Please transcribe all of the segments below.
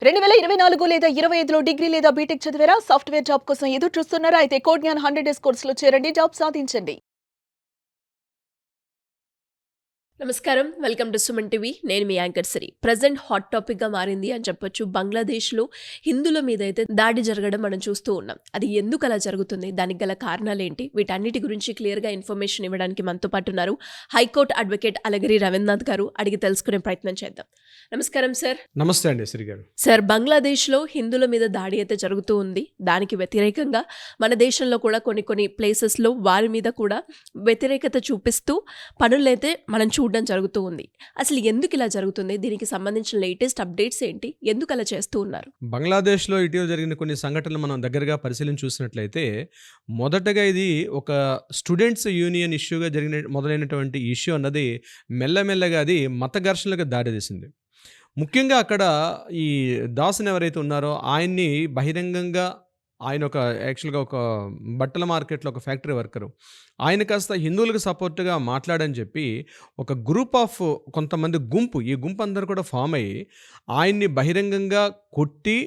2024 లేదా 25లో డిగ్రీ లేదా బీటెక్ చదివారా? సాఫ్ట్‌వేర్ జాబ్ కోసం ఎదురు చూస్తున్నారా? అయితే కోడ్ జ్ఞాన్ 100 డేస్ కోర్సులో చేరండి. జాబ్ సాధించండి. నమస్కారం, వెల్కమ్ టు సుమన్ టీవీ. నేను మీ యాంకర్ సిరి. ప్రజెంట్ హాట్ టాపిక్గా మారింది అని చెప్పొచ్చు. బంగ్లాదేశ్లో హిందువుల మీద అయితే దాడి జరగడం మనం చూస్తూ ఉన్నాం. అది ఎందుకు అలా జరుగుతుంది, దానికి గల కారణాలు ఏంటి, వీటన్నిటి గురించి క్లియర్గా ఇన్ఫర్మేషన్ ఇవ్వడానికి మనతో పాటు ఉన్నారు హైకోర్టు అడ్వకేట్ అలగిరి రవీంద్రనాథ్ గారు. అడిగి తెలుసుకునే ప్రయత్నం చేద్దాం. నమస్కారం సార్. నమస్తే అండి శ్రీ గారు. సార్, బంగ్లాదేశ్లో హిందువుల మీద దాడి అయితే జరుగుతూ ఉంది. దానికి వ్యతిరేకంగా మన దేశంలో కూడా కొన్ని ప్లేసెస్లో వారి మీద కూడా వ్యతిరేకత చూపిస్తూ పనులైతే మనం చూడడం జరుగుతూ ఉంది. అసలు ఎందుకు ఇలా జరుగుతుంది, దీనికి సంబంధించిన లేటెస్ట్ అప్డేట్స్ ఏంటి, ఎందుకు అలా చేస్తూ ఉన్నారు? బంగ్లాదేశ్లో ఇటీవల జరిగిన కొన్ని సంఘటనలు మనం దగ్గరగా పరిశీలించి చూసినట్లయితే, మొదటగా ఇది ఒక స్టూడెంట్స్ యూనియన్ ఇష్యూగా మొదలైనటువంటి ఇష్యూ అన్నది మెల్లమెల్లగా అది మత ఘర్షణలకు దారితీసింది. ముఖ్యంగా అక్కడ ఈ దాసుని ఎవరైతే ఉన్నారో ఆయన్ని బహిరంగంగా, ఆయన యాక్చువల్గా ఒక బట్టల మార్కెట్లో ఒక ఫ్యాక్టరీ వర్కరు, ఆయన కాస్త హిందువులకు సపోర్ట్గా మాట్లాడని చెప్పి ఒక గ్రూప్ ఆఫ్ కొంతమంది ఈ గుంపు అందరూ కూడా ఫామ్ అయ్యి ఆయన్ని బహిరంగంగా కొట్టి,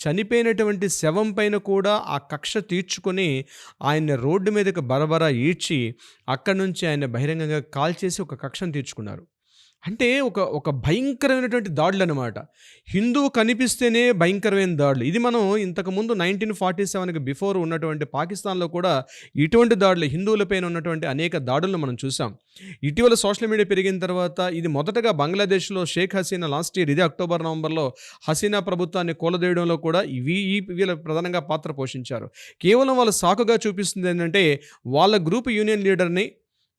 చనిపోయినటువంటి శవం పైన కూడా ఆ కక్ష తీర్చుకొని ఆయన్ని రోడ్డు మీదకి బరబరా ఈడ్చి అక్కడి నుంచి ఆయన బహిరంగంగా కాల్చేసి ఒక కక్షను తీర్చుకున్నారు. అంటే ఒక భయంకరమైనటువంటి దాడులు అనమాట. హిందువు కనిపిస్తేనే భయంకరమైన దాడులు. ఇది మనం ఇంతకుముందు 1947కి బిఫోర్ ఉన్నటువంటి పాకిస్తాన్లో కూడా ఇటువంటి దాడులు, హిందువులపైన ఉన్నటువంటి అనేక దాడులను మనం చూసాం. ఇటీవల సోషల్ మీడియా పెరిగిన తర్వాత ఇది మొదటగా బంగ్లాదేశ్లో షేక్ హసీనా లాస్ట్ ఇయర్ ఇదే అక్టోబర్ నవంబర్లో హసీనా ప్రభుత్వాన్ని కూలదేయడంలో కూడా వీళ్ళు ప్రధానంగా పాత్ర పోషించారు. కేవలం వాళ్ళ సాకుగా చూపిస్తుంది ఏంటంటే, వాళ్ళ గ్రూప్ యూనియన్ లీడర్ని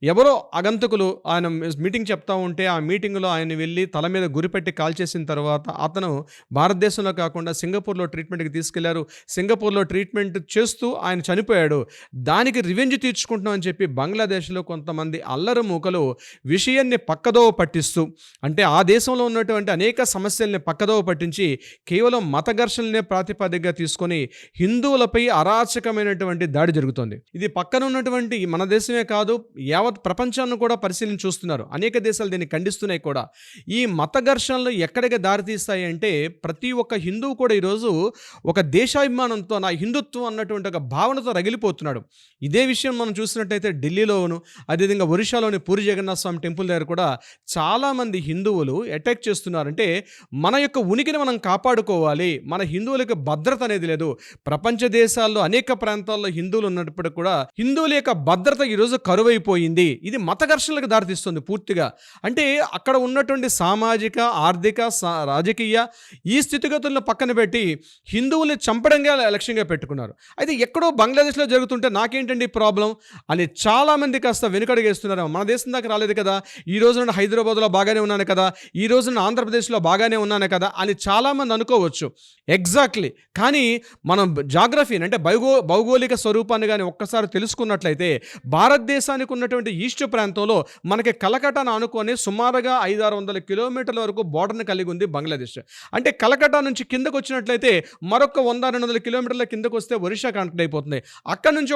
ఎవరో అగంతకులు ఆయన మీటింగ్ చెప్తా ఉంటే ఆ మీటింగ్లో ఆయన వెళ్ళి తల మీద గురిపెట్టి కాల్చేసిన తర్వాత అతను భారతదేశంలో కాకుండా సింగపూర్లో ట్రీట్మెంట్కి తీసుకెళ్లారు. సింగపూర్లో ట్రీట్మెంట్ చేస్తూ ఆయన చనిపోయాడు. దానికి రివెంజ్ తీర్చుకుంటున్నాం అని చెప్పి బంగ్లాదేశ్లో కొంతమంది అల్లరి మూకలు విషయాన్ని పక్కదోవ పట్టిస్తూ, అంటే ఆ దేశంలో ఉన్నటువంటి అనేక సమస్యల్ని పక్కదోవ పట్టించి కేవలం మత ఘర్షణలనే ప్రాతిపదికగా తీసుకొని హిందువులపై అరాచకమైనటువంటి దాడి జరుగుతోంది. ఇది పక్కన ఉన్నటువంటి మన దేశమే కాదు, యావత్ ప్రపంచాన్ని కూడా పరిశీలించి చూస్తున్నారు. అనేక దేశాలు దీన్ని ఖండిస్తున్నాయి కూడా. ఈ మత ఘర్షణలు ఎక్కడికి దారితీస్తాయి అంటే, ప్రతి ఒక్క హిందువు కూడా ఈరోజు ఒక దేశాభిమానంతో, నా హిందుత్వం అన్నటువంటి ఒక భావనతో రగిలిపోతున్నాడు. ఇదే విషయం మనం చూసినట్టయితే ఢిల్లీలోను, అదేవిధంగా ఒరిస్సాలోని పూరి జగన్నాథ స్వామి టెంపుల్ దగ్గర కూడా చాలామంది హిందువులు అటాక్ చేస్తున్నారు. అంటే మన యొక్క ఉనికిని మనం కాపాడుకోవాలి, మన హిందువులకు భద్రత అనేది లేదు. ప్రపంచ దేశాల్లో అనేక ప్రాంతాల్లో హిందువులు ఉన్నప్పుడు కూడా హిందువుల యొక్క భద్రత ఈరోజు కరువైపోయింది. ఇది మత ఘర్షణలకు దారితీస్తుంది పూర్తిగా. అంటే అక్కడ ఉన్నటువంటి సామాజిక, ఆర్థిక, రాజకీయ ఈ స్థితిగతులను పక్కన పెట్టి హిందువుల్ని చంపడంగా లక్ష్యంగా పెట్టుకున్నారు. అయితే ఎక్కడో బంగ్లాదేశ్లో జరుగుతుంటే నాకేంటండి ప్రాబ్లం అని చాలామంది కాస్త వెనుకడుగేస్తున్నారు. మన దేశం దాకా రాలేదు కదా, ఈ రోజున హైదరాబాద్లో బాగానే ఉన్నాను కదా, ఈ రోజున ఆంధ్రప్రదేశ్లో బాగానే ఉన్నాను కదా అని చాలామంది అనుకోవచ్చు. ఎగ్జాక్ట్లీ. కానీ మనం జాగ్రఫీని, అంటే భౌగోళిక స్వరూపాన్ని కానీ ఒక్కసారి తెలుసుకున్నట్లయితే, భారతదేశానికి ఉన్నటువంటి ఈస్ట్ ప్రాంతంలో మనకి కలకటాను ఆనుకొని సుమారుగా 500-600 కిలోమీటర్ల వరకు బోర్డర్ని కలిగి ఉంది బంగ్లాదేశ్. అంటే కలకటా నుంచి కిందకు వచ్చినట్లయితే మరొక 100-200 కిలోమీటర్ల కిందకు వస్తే ఒరిస్సా కనెక్ట్ అయిపోతుంది. అక్కడ నుంచి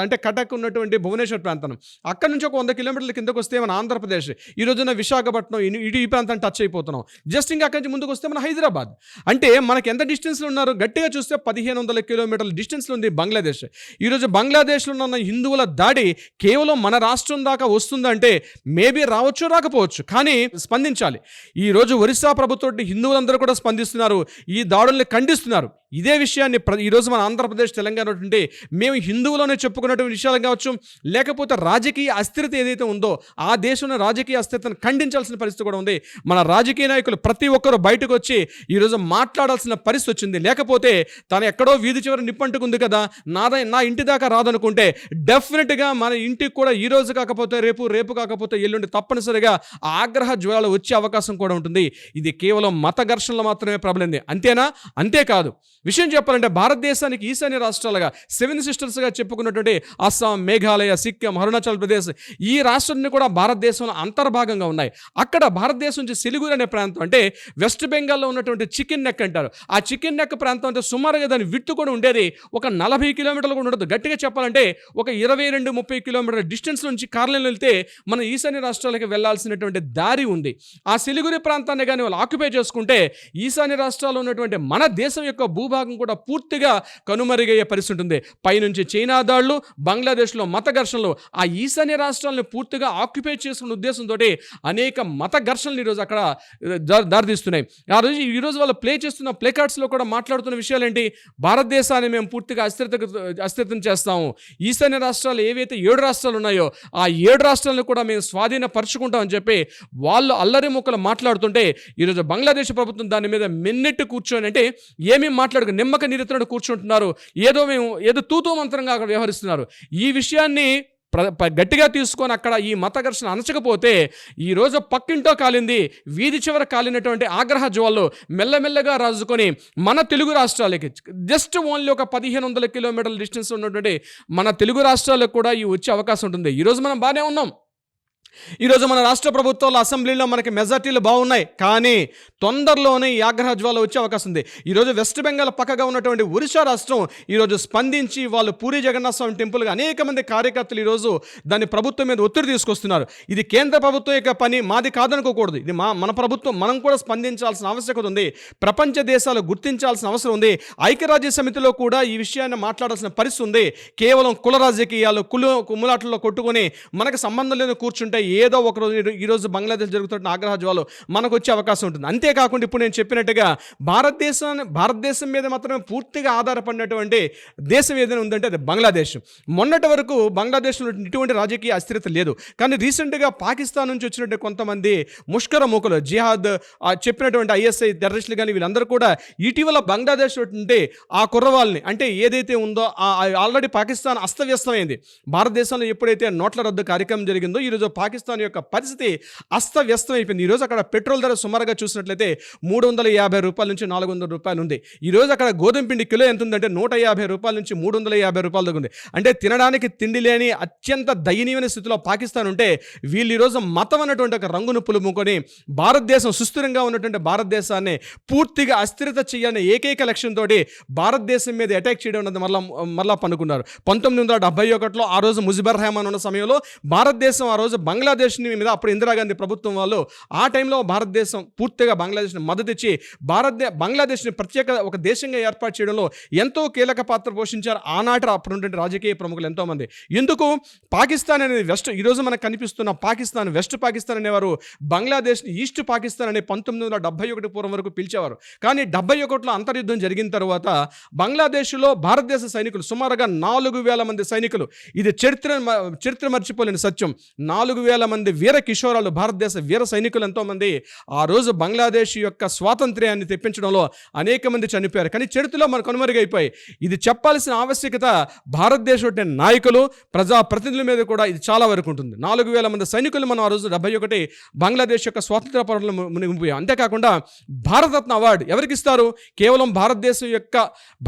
అంటే కటక్ ఉన్నటువంటి భువనేశ్వర్ ప్రాంతం, అక్కడ నుంచి ఒక 100 కిలోమీటర్ల కిందకు వస్తే మన ఆంధ్రప్రదేశ్, ఈ రోజున విశాఖపట్నం, ఇటు ఈ ప్రాంతాన్ని టచ్ అయిపోతున్నాం. జస్ట్ ఇంకా అక్కడి నుంచి ముందుకు వస్తే మన హైదరాబాద్. అంటే మనకి ఎంత డిస్టెన్స్లో ఉన్నారు, గట్టిగా చూస్తే 1500 కిలోమీటర్ల డిస్టెన్స్లో ఉంది బంగ్లాదేశ్. ఈరోజు బంగ్లాదేశ్లో ఉన్న హిందువుల దాడి కేవలం మన రాష్ట్రం దాకా వస్తుందంటే మేబీ రావచ్చు, రాకపోవచ్చు, కానీ స్పందించాలి. ఈరోజు ఒరిస్సా ప్రభుత్వం హిందువులందరూ కూడా స్పందిస్తున్నారు, ఈ దాడుల్ని ఖండిస్తున్నారు. ఇదే విషయాన్ని ఈరోజు మన ఆంధ్రప్రదేశ్, తెలంగాణ ఉంటే మేము హిందువులోనే చెప్పుకున్నటువంటి విషయాలు కావచ్చు, లేకపోతే రాజకీయ అస్థిరత ఏదైతే ఉందో ఆ దేశంలో రాజకీయ అస్థిరతను ఖండించాల్సిన పరిస్థితి కూడా ఉంది. మన రాజకీయ నాయకులు ప్రతి ఒక్కరు బయటకు వచ్చి ఈరోజు మాట్లాడాల్సిన పరిస్థితి వచ్చింది. లేకపోతే తను ఎక్కడో వీధి చివరి నిప్పంటుకుంది కదా, నా ఇంటి దాకా రాదనుకుంటే డెఫినెట్గా మన ఇంటికి కూడా ఈ రోజు కాకపోతే రేపు కాకపోతే ఎల్లుండి తప్పనిసరిగా ఆగ్రహ జ్వాలలు వచ్చే అవకాశం కూడా ఉంటుంది. ఇది కేవలం మత ఘర్షణలు మాత్రమే ప్రబలింది, అంతేనా? అంతేకాదు. విషయం చెప్పాలంటే భారతదేశానికి ఈశాన్య రాష్ట్రాలుగా 7 సిస్టర్స్గా చెప్పుకున్నటువంటి అస్సాం, మేఘాలయ, సిక్కిం, అరుణాచల్ ప్రదేశ్ ఈ రాష్ట్రాన్ని కూడా భారతదేశంలో అంతర్భాగంగా ఉన్నాయి. అక్కడ భారతదేశం నుంచి సిలిగురి అనే ప్రాంతం, అంటే వెస్ట్ బెంగాల్లో ఉన్నటువంటి చికెన్ నెక్ అంటారు, ఆ చికెన్ నెక్ ప్రాంతం అంటే సుమారుగా దాని విడ్తు కూడా ఉండేది ఒక 40 కిలోమీటర్లు కూడా ఉండదు. గట్టిగా చెప్పాలంటే ఒక 22-30 కిలోమీటర్ల డిస్టెన్స్ నుంచి కార్లలో వెళ్తే మన ఈశాన్య రాష్ట్రాలకు వెళ్లాల్సినటువంటి దారి ఉంది. ఆ సిలిగురి ప్రాంతాన్ని కానీ వాళ్ళు ఆక్యుపై చేసుకుంటే ఈశాన్య రాష్ట్రాల్లో ఉన్నటువంటి మన దేశం యొక్క భూభాగం కూడా పూర్తిగా కనుమరుగయ్యే పరిస్థితి ఉంటుంది. పైనుంచి చైనా దాడులు, బంగ్లాదేశ్లో మత ఘర్షణలు ఆ ఈశాన్య రాష్ట్రాలను పూర్తిగా ఆక్యుపై చేసుకున్న ఉద్దేశంతో అనేక మత ఘర్షణలు ఈరోజు అక్కడ దారితీస్తున్నాయి. ఈరోజు వాళ్ళు ప్లే చేస్తున్న ప్లే కార్డ్స్లో కూడా మాట్లాడుతున్న విషయాలు ఏంటి? భారతదేశాన్ని మేము పూర్తిగా అస్థిరతం చేస్తాము. ఈశాన్య రాష్ట్రాలు ఏవైతే 7 రాష్ట్రాలు ఉన్నాయో ఆ 7 రాష్ట్రాలను కూడా మేము స్వాధీనపరుచుకుంటామని చెప్పి వాళ్ళు అల్లరి ముక్కలు మాట్లాడుతుంటే ఈరోజు బంగ్లాదేశ్ ప్రభుత్వం దాని మీద మిన్నెట్టు కూర్చొని, అంటే ఏమీ మాట్లాడుకు నిమ్మక నీరెత్తునట్టు కూర్చుంటున్నారు. ఏదో తూతూ మంత్రంగా అక్కడ వ్యవహరిస్తున్నారు. ఈ విషయాన్ని గట్టిగా తీసుకొని అక్కడ ఈ మత ఘర్షణ అణచకపోతే ఈరోజు పక్కింటో కాలింది, వీధి చివర కాలినటువంటి ఆగ్రహ జ్వాలు మెల్లమెల్లగా రాజుకొని మన తెలుగు రాష్ట్రాలకి జస్ట్ ఓన్లీ ఒక 1500 కిలోమీటర్ల డిస్టెన్స్ ఉన్నటువంటి మన తెలుగు రాష్ట్రాలకు కూడా ఈ వచ్చే అవకాశం ఉంటుంది. ఈరోజు మనం బాగానే ఉన్నాం. ఈరోజు మన రాష్ట్ర ప్రభుత్వాల అసెంబ్లీలో మనకి మెజార్టీలు బాగున్నాయి, కానీ తొందరలోనే ఈ ఆగ్రహ జ్వాల వచ్చే అవకాశం ఉంది. ఈరోజు వెస్ట్ బెంగాల్ పక్కగా ఉన్నటువంటి ఒరిస్సా రాష్ట్రం ఈరోజు స్పందించి వాళ్ళు పూరి జగన్నాథ స్వామి టెంపుల్గా అనేక మంది కార్యకర్తలు ఈరోజు దాన్ని ప్రభుత్వం మీద ఒత్తిడి తీసుకొస్తున్నారు. ఇది కేంద్ర ప్రభుత్వం యొక్క పని, మాది కాదనుకోకూడదు. ఇది మన ప్రభుత్వం, మనం కూడా స్పందించాల్సిన ఆవశ్యకత ఉంది. ప్రపంచ దేశాలు గుర్తించాల్సిన అవసరం ఉంది. ఐక్యరాజ్య సమితిలో కూడా ఈ విషయాన్ని మాట్లాడాల్సిన పరిస్థితి ఉంది. కేవలం కుల రాజకీయాలు, కుమ్ములాటల్లో కొట్టుకొని మనకు సంబంధం లేని కూర్చుంటే ఏదో ఒకరోజు ఈరోజు బంగ్లాదేశ్ జరుగుతున్న ఆగ్రహ జ్వాలు మనకు వచ్చే అవకాశం ఉంటుంది. అంతేకాకుండా ఇప్పుడు నేను చెప్పినట్టుగా భారతదేశం మీద మాత్రమే పూర్తిగా ఆధారపడినటువంటి దేశం ఏదైనా ఉందంటే అది బంగ్లాదేశ్. మొన్నటి వరకు బంగ్లాదేశ్లో ఇటువంటి రాజకీయ అస్థిరత లేదు, కానీ రీసెంట్గా పాకిస్తాన్ నుంచి వచ్చినటువంటి కొంతమంది ముష్కర మూకలు, జిహాద్ చెప్పినటువంటి ఐఎస్ఐ టెర్రరిస్టులు కానీ వీళ్ళందరూ కూడా ఇటీవల బంగ్లాదేశ్ ఉంటే ఆ కుర్రవాళ్ళని, అంటే ఏదైతే ఉందో ఆల్రెడీ పాకిస్తాన్ అస్తవ్యస్తమైంది. భారతదేశంలో ఎప్పుడైతే నోట్ల రద్దు కార్యక్రమం జరిగిందో ఈరోజు పాకిస్తాన్ యొక్క పరిస్థితి అస్తవ్యస్తం అయిపోయింది. ఈరోజు అక్కడ పెట్రోల్ ధర సుమారుగా చూసినట్లయితే 350 రూపాయల నుంచి 400 రూపాయలు ఉంది. ఈరోజు అక్కడ గోధుమ పిండి కిలో ఎంత ఉందంటే 150 రూపాయల నుంచి 350 రూపాయల దగ్గర ఉంది. అంటే తినడానికి తిండి లేని అత్యంత దయనీయమైన స్థితిలో పాకిస్తాన్ ఉంటే వీళ్ళు ఈరోజు మతం అన్నటువంటి ఒక రంగును పులుముకొని భారతదేశం సుస్థిరంగా ఉన్నటువంటి భారతదేశాన్ని పూర్తిగా అస్థిరత చేయాలనే ఏకైక లక్ష్యంతో భారతదేశం మీద అటాక్ చేయడం అన్నది మళ్ళా పనుకున్నారు. 1971లో ఆ రోజు ముజిబుర్ రెహమాన్ ఉన్న సమయంలో భారతదేశం ఆ రోజు బంగ్లాదేశ్ని మీద, అప్పుడు ఇందిరాగాంధీ ప్రభుత్వం వాళ్ళు ఆ టైంలో భారతదేశం పూర్తిగా బంగ్లాదేశ్ని మద్దతు ఇచ్చి బంగ్లాదేశ్ని ప్రత్యేక ఒక దేశంగా ఏర్పాటు చేయడంలో ఎంతో కీలక పాత్ర పోషించారు ఆనాటి అప్పుడున్నటువంటి రాజకీయ ప్రముఖులు ఎంతోమంది. ఎందుకు పాకిస్తాన్ అనేది వెస్ట్, ఈరోజు మనకు కనిపిస్తున్న పాకిస్తాన్ వెస్ట్ పాకిస్తాన్ అనేవారు బంగ్లాదేశ్ని ఈస్ట్ పాకిస్తాన్ అనే 1971 పూర్వం వరకు పిలిచేవారు. కానీ 71లో అంతర్యుద్ధం జరిగిన తర్వాత బంగ్లాదేశ్లో భారతదేశ సైనికులు సుమారుగా 4000 మంది సైనికులు, ఇది చరిత్ర మర్చిపోలేని సత్యం, 4000 మంది వీర కిషోరాలు, భారతదేశ వీర సైనికులు ఎంతోమంది ఆ రోజు బంగ్లాదేశ్ యొక్క స్వాతంత్ర్యాన్ని తెప్పించడంలో అనేక మంది చనిపోయారు. కానీ చరిత్రలో మనకు కనుమరుగైపోయి. ఇది చెప్పాల్సిన ఆవశ్యకత భారతదేశ నాయకులు, ప్రజాప్రతినిధుల మీద కూడా ఇది చాలా వరకు ఉంటుంది. 4000 మంది సైనికులు మనం ఆ రోజు 71 బంగ్లాదేశ్ యొక్క స్వాతంత్ర పోరాటంలో మునిగిపోయాం. అంతేకాకుండా భారతరత్న అవార్డు ఎవరికి ఇస్తారు? కేవలం భారతదేశం యొక్క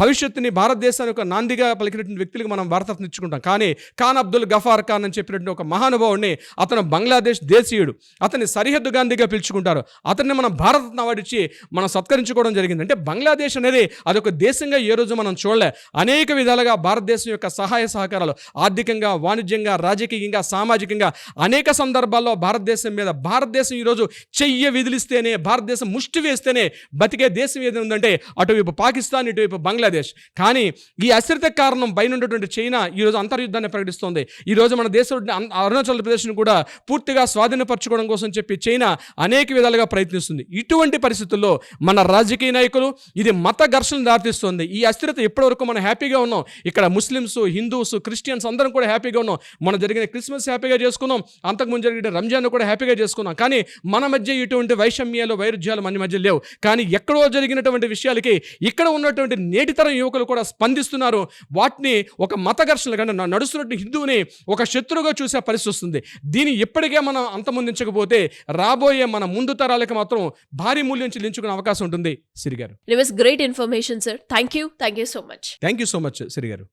భవిష్యత్తుని, భారతదేశానికి ఒక నాందిగా పలికినటువంటి వ్యక్తులకు మనం భారతరత్న ఇచ్చుకుంటాం. కానీ ఖాన్ అబ్దుల్ గఫార్ ఖాన్ అని చెప్పినటువంటి ఒక మహానుభావుడిని, అతను బంగ్లాదేశ్ దేశీయుడు, అతన్ని సరిహద్దు గాంధీగా పిలుచుకుంటారు. అతన్ని మనం భారతరత్న అవార్డు ఇచ్చి మనం సత్కరించుకోవడం జరిగింది. అంటే బంగ్లాదేశ్ అనేది అదొక దేశంగా ఏ రోజు మనం చూడలే. అనేక విధాలుగా భారతదేశం యొక్క సహాయ సహకారాలు ఆర్థికంగా, వాణిజ్యంగా, రాజకీయంగా, సామాజికంగా అనేక సందర్భాల్లో భారతదేశం ఈరోజు చెయ్యి విదిలిస్తేనే, భారతదేశం ముష్టి వేస్తేనే బతికే దేశం ఏది ఉందంటే అటువైపు పాకిస్తాన్, ఇటువైపు బంగ్లాదేశ్. కానీ ఈ అస్థిరత కారణం పైన ఉన్నటువంటి చైనా ఈరోజు అంతర్యుద్ధాన్ని ప్రకటిస్తోంది. ఈరోజు మన దేశం అరుణాచల్ ప్రదేశ్ను కూడా పూర్తిగా స్వాధీనపరచుకోవడం కోసం చెప్పి చైనా అనేక విధాలుగా ప్రయత్నిస్తుంది. ఇటువంటి పరిస్థితుల్లో మన రాజకీయ నాయకులు ఇది మత ఘర్షణ దారితీస్తుంది. ఈ అస్థిరత ఇప్పటివరకు మనం హ్యాపీగా ఉన్నాం. ఇక్కడ ముస్లిమ్స్, హిందూస్, క్రిస్టియన్స్ అందరం కూడా హ్యాపీగా ఉన్నాం. మనం జరిగిన క్రిస్మస్ హ్యాపీగా చేసుకున్నాం, అంతకుముందు జరిగిన రంజాన్ కూడా హ్యాపీగా చేసుకున్నాం. కానీ మన మధ్య ఇటువంటి వైషమ్యాలు, వైరుధ్యాలు మన మధ్య లేవు. కానీ ఎక్కడో జరిగినటువంటి విషయాలకి ఇక్కడ ఉన్నటువంటి నేటితరం యువకులు కూడా స్పందిస్తున్నారు. వాటిని ఒక మత ఘర్షణ కానీ నడుస్తున్నట్టు హిందువుని ఒక శత్రువుగా చూసే పరిస్థితి వస్తుంది. దీన్ని ఇప్పటికే మనం అంతమొందించకపోతే రాబోయే మన ముందు తరాలకు మాత్రం భారీ మూల్యం చెల్లించుకునే అవకాశం ఉంటుంది. సిరి గారు, it was great information sir. Thank you so much. Thank you so much Siri గారు.